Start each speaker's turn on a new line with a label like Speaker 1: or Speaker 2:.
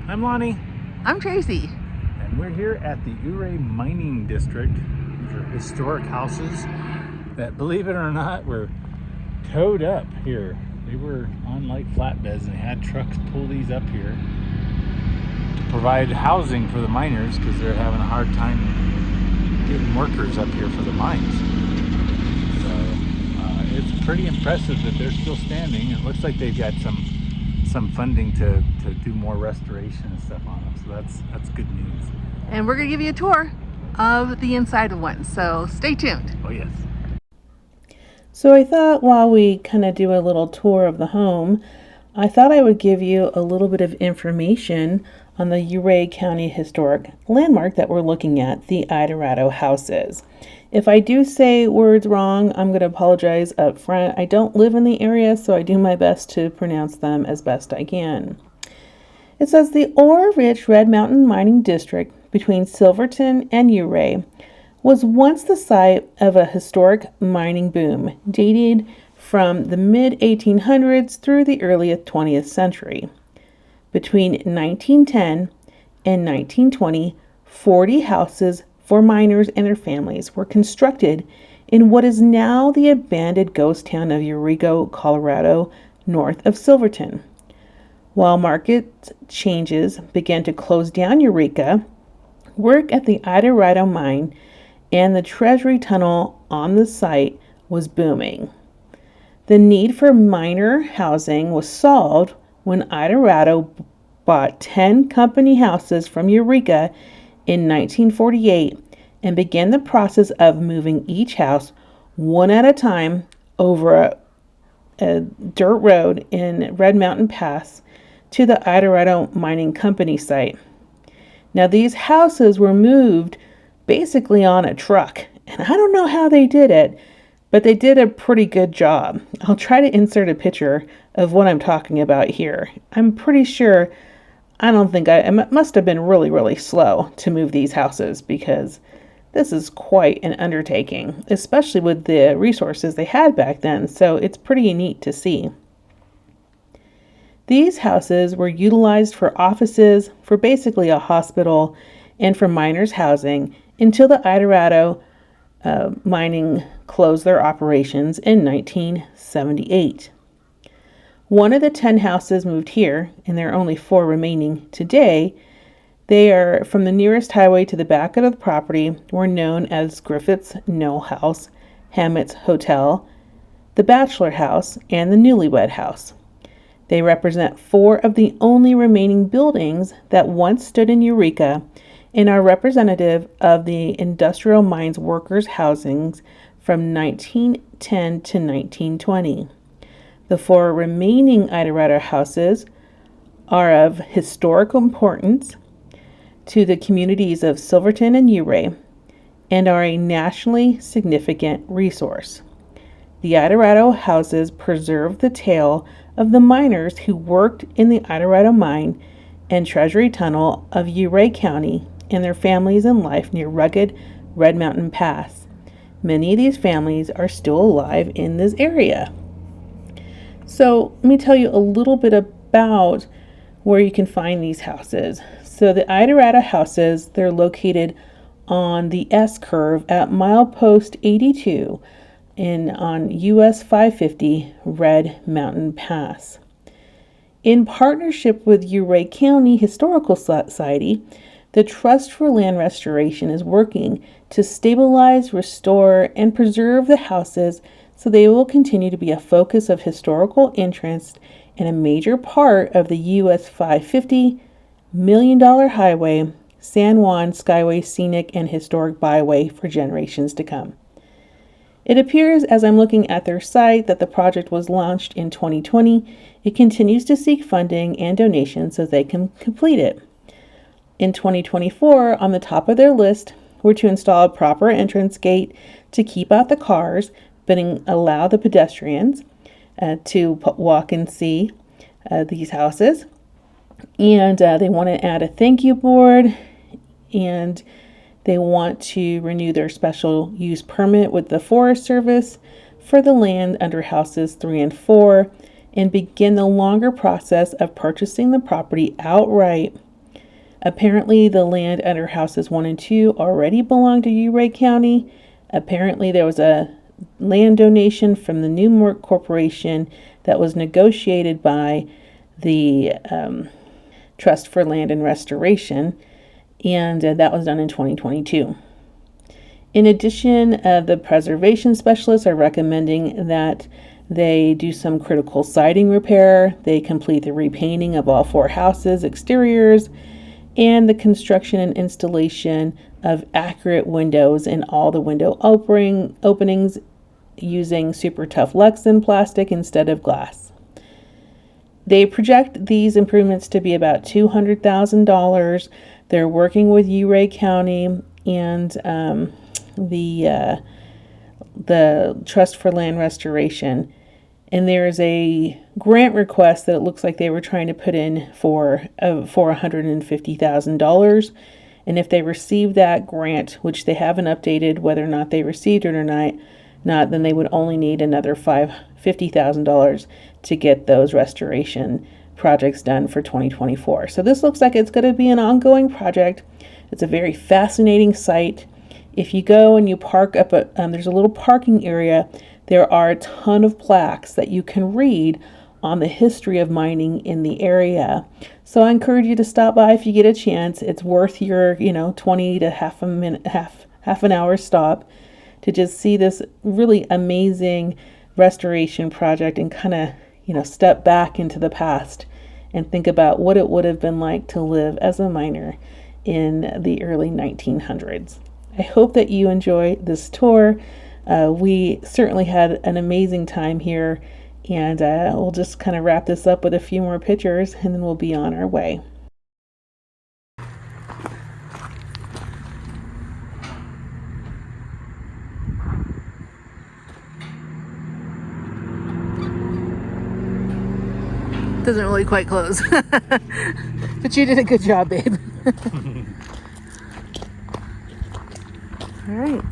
Speaker 1: I'm Lonnie.
Speaker 2: I'm Tracy.
Speaker 1: And we're here at the Idarado Mining District. These are historic houses that, believe it or not, were towed up here. They were on like flatbeds and they had trucks pull these up here to provide housing for the miners because they're having a hard time getting workers up here for the mines. So it's pretty impressive that they're still standing. It looks like they've got some funding to do more restoration and stuff on them, so that's good news.
Speaker 2: And we're going to give you a tour of the inside of one, so stay tuned.
Speaker 1: Oh yes.
Speaker 3: So I thought while we kind of do a little tour of the home, I thought I would give you a little bit of information on the Ouray County historic landmark that we're looking at, the Idarado houses. If I do say words wrong, I'm going to apologize up front. I don't live in the area, so I do my best to pronounce them as best I can. It says the ore-rich Red Mountain Mining District between Silverton and Ouray was once the site of a historic mining boom dated from the mid-1800s through the early 20th century. Between 1910 and 1920, 40 houses for miners and their families were constructed in what is now the abandoned ghost town of Eureka, Colorado, north of Silverton. While market changes began to close down Eureka, work at the Idarado mine and the Treasury Tunnel on the site was booming. The need for miner housing was solved when Idarado bought 10 company houses from Eureka in 1948 and began the process of moving each house one at a time over a dirt road in Red Mountain Pass to the Idarado Mining Company site. Now these houses were moved basically on a truck, and I don't know how they did it, but they did a pretty good job. I'll try to insert a picture of what I'm talking about here. I'm pretty sure, it must have been really, really slow to move these houses because this is quite an undertaking, especially with the resources they had back then, so it's pretty neat to see. These houses were utilized for offices, for basically a hospital, and for miners' housing until the Idarado mining closed their operations in 1978. One of the 10 houses moved here, and there are only 4 remaining today. They are from the nearest highway to the back of the property, were known as Griffith's Knoll House, Hammett's Hotel, the Bachelor House, and the Newlywed House. They represent 4 of the only remaining buildings that once stood in Eureka and are representative of the industrial mines workers' housings from 1910 to 1920. The 4 remaining Idarado houses are of historical importance to the communities of Silverton and Ouray and are a nationally significant resource. The Idarado houses preserve the tale of the miners who worked in the Idarado mine and Treasury Tunnel of Ouray County and their families and life near rugged Red Mountain Pass. Many of these families are still alive in this area. So let me tell you a little bit about where you can find these houses. So the Idarado houses, they're located on the S-curve at milepost 82 on US 550 Red Mountain Pass. In partnership with Ouray County Historical Society, the Trust for Land Restoration is working to stabilize, restore, and preserve the houses so they will continue to be a focus of historical interest and a major part of the US $550 million highway, San Juan Skyway Scenic and Historic Byway for generations to come. It appears, as I'm looking at their site, that the project was launched in 2020. It continues to seek funding and donations so they can complete it. In 2024, on the top of their list were to install a proper entrance gate to keep out the cars, but allow the pedestrians to walk and see these houses. And they want to add a thank you board, and they want to renew their special use permit with the Forest Service for the land under houses 3 and 4 and begin the longer process of purchasing the property outright Apparently, the land under houses 1 and 2 already belonged to Ouray County. Apparently, there was a land donation from the Newmark Corporation that was negotiated by the Trust for Land and Restoration, and that was done in 2022. In addition, the preservation specialists are recommending that they do some critical siding repair, they complete the repainting of all 4 houses' exteriors, and the construction and installation of accurate windows in all the window openings using super tough Lexan plastic instead of glass. They project these improvements to be about $200,000. They're working with Ouray County and the Trust for Land Restoration. And there's a grant request that it looks like they were trying to put in for $150,000. And if they receive that grant, which they haven't updated whether or not they received it or not, then they would only need another $50,000 to get those restoration projects done for 2024. So this looks like it's going to be an ongoing project. It's a very fascinating site. If you go and you park up, there's a little parking area. There are a ton of plaques that you can read on the history of mining in the area. So I encourage you to stop by if you get a chance. It's worth your, 20 to half an hour stop to just see this really amazing restoration project and kind of, step back into the past and think about what it would have been like to live as a miner in the early 1900s. I hope that you enjoy this tour. We certainly had an amazing time here, and we'll just kind of wrap this up with a few more pictures and then we'll be on our way.
Speaker 2: Doesn't really quite close. But you did a good job, babe. All right.